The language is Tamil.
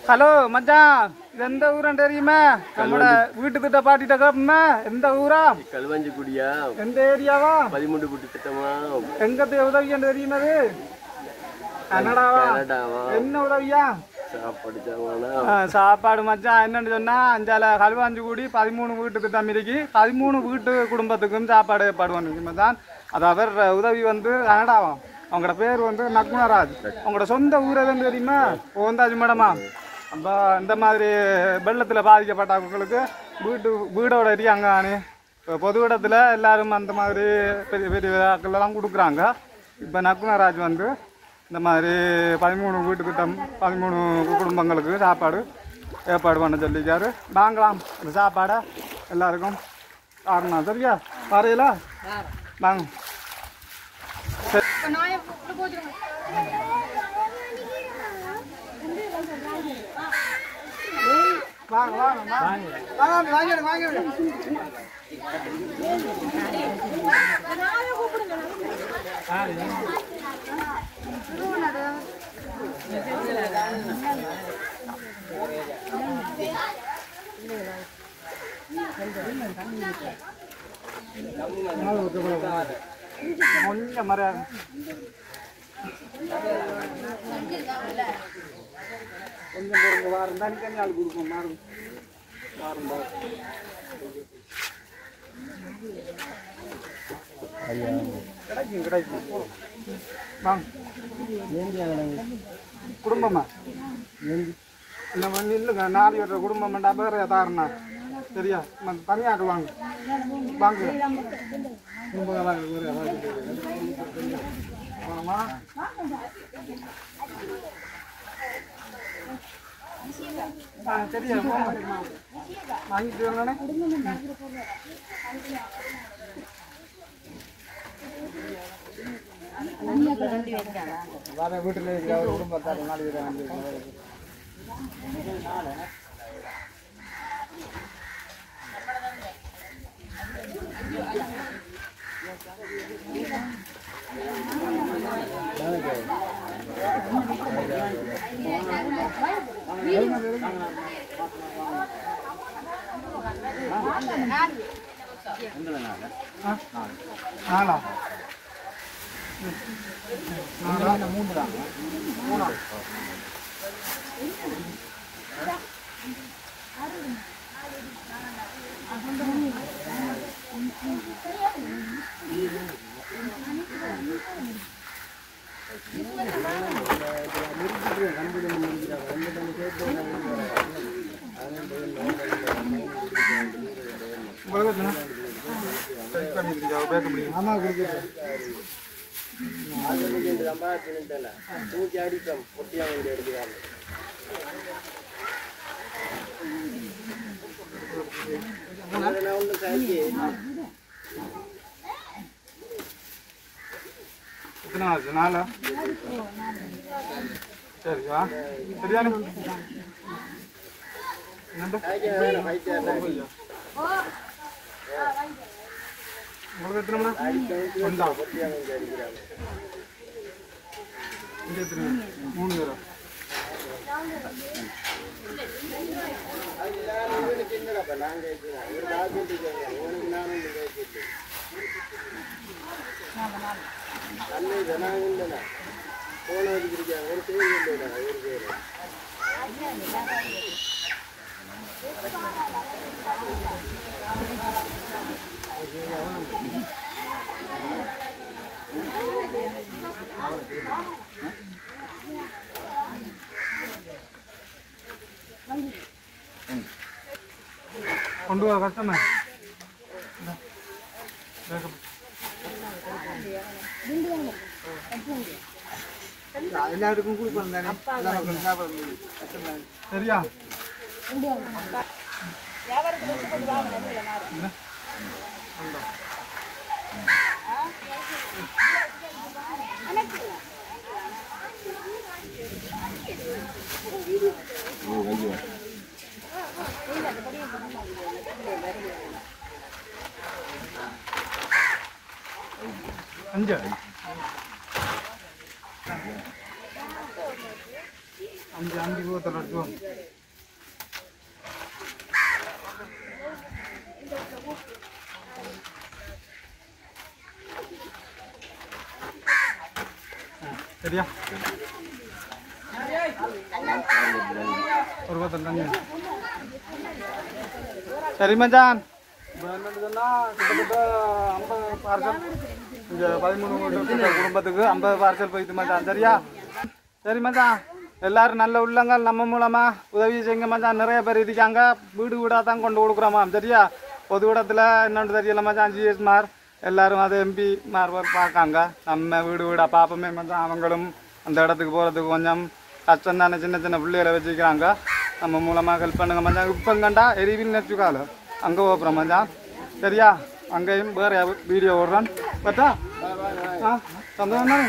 ஹலோ மச்சான், இது எந்த ஊரான்னு தெரியுமா? நம்மட வீட்டு திட்ட பாட்டிட்ட கேப்போமா? எந்த ஊரா? கல்வஞ்சிக்குடியா? எந்த ஏரியாவா? 13 புட்டு திட்டமா? எங்கத்த உதவியான்னு தெரியுமா? அது கனடாவா? என்ன உதவியா? சாப்பாடு மச்சான். என்னன்னு சொன்னா, அஞ்சால கல்வாஞ்சிக்குடி 13 வீட்டு திட்டம் இருக்கு. 13 வீட்டு குடும்பத்துக்கும் சாப்பாடு ஏற்பாடு பண்ணிருக்கு மச்சான். அது அவர் உதவி வந்து கனடாவா. அவங்களோட பேர் வந்து நக்குனராஜ். அவங்களோட சொந்த ஊர் எதுன்னு தெரியுமா? ஓந்தாஜி மேடமா. அப்போ இந்த மாதிரி வெள்ளத்தில் பாதிக்கப்பட்டவங்களுக்கு வீடோட இருக்காங்க. பொது இடத்துல எல்லாரும் அந்த மாதிரி பெரிய பெரிய விழாக்கள்லாம் கொடுக்குறாங்க. இப்போ நக்குனராஜ் வந்து இந்த மாதிரி 13 வீட்டுக்கிட்டம் 13 குடும்பங்களுக்கு சாப்பாடு ஏற்பாடு பண்ண சொல்லிக்காரு. வாங்கலாம் இந்த சாப்பாடை எல்லாருக்கும் காரணம். சரியா வரையில வாங்க. வாங்க வாங்க வாங்க வாங்க வாங்க. கொஞ்சம் மரியாதை கொஞ்சம் பொருங்க வாரம் தனித்தனி ஆள் கொடுக்கும் மாறும் வாரம் கிடைக்கும் கிடைக்கும். வாங்க குடும்பமா இல்லைங்க 4 பேர் குடும்பம்டா பேர் தாரணா. சரியா தனியாக்கள் வாங்க வாங்க சரியா வாங்கிட்டு வரலானே. வீட்டில் இருக்கிற குடும்பத்தார் 4 பேர் நாளா சரியா சரியான உங்களுக்கு எத்தனை இங்கே எத்தனை 3 பேரா? கொண்டு வர கஷ்டமே. எல்லாருக்கும் கொடுக்கணும் தானே. சரியா அஞ்சு 5 போத்தல் எடுத்துவோம். சரியா ஒரு போத்தல் தண்ணி. சரி மச்சான், இப்போ என்னன்னு சொன்னால் கிட்டத்தட்ட 50 பார்சல் இங்கே 13 குடும்பத்துக்கு 50 பார்சல் போயிட்டு மச்சான். சரியா சரி மச்சான், எல்லாரும் நல்ல உள்ளங்கள் நம்ம மூலமாக உதவி செய்யுங்க மச்சான். நிறைய பேர் இருக்காங்க, வீடு வீடாக தான் கொண்டு கொடுக்குறோமா. சரியா பொது இடத்துல என்னென்னு தெரியல மச்சான். ஜிஎஸ்மார் எல்லாரும் அது எம்பி மார்வர் பார்க்காங்க. நம்ம வீடு வீடாக பார்ப்போமே மச்சான். அவங்களும் அந்த இடத்துக்கு போகிறதுக்கு கொஞ்சம் கஷ்டம் தானே, சின்ன சின்ன பிள்ளைகளை வச்சுக்கிறாங்க. நம்ம மூலமாக ஹெல்ப் பண்ணுங்க மச்சான். இப்போ கண்டா எரிவில் நச்சுக்கால அங்கே போகிறோம் மச்சான். சரியா அங்கேயும் வேறு வீடியோ ஓடுறான் பட்டா. ஆ சந்தோஷம் தானே.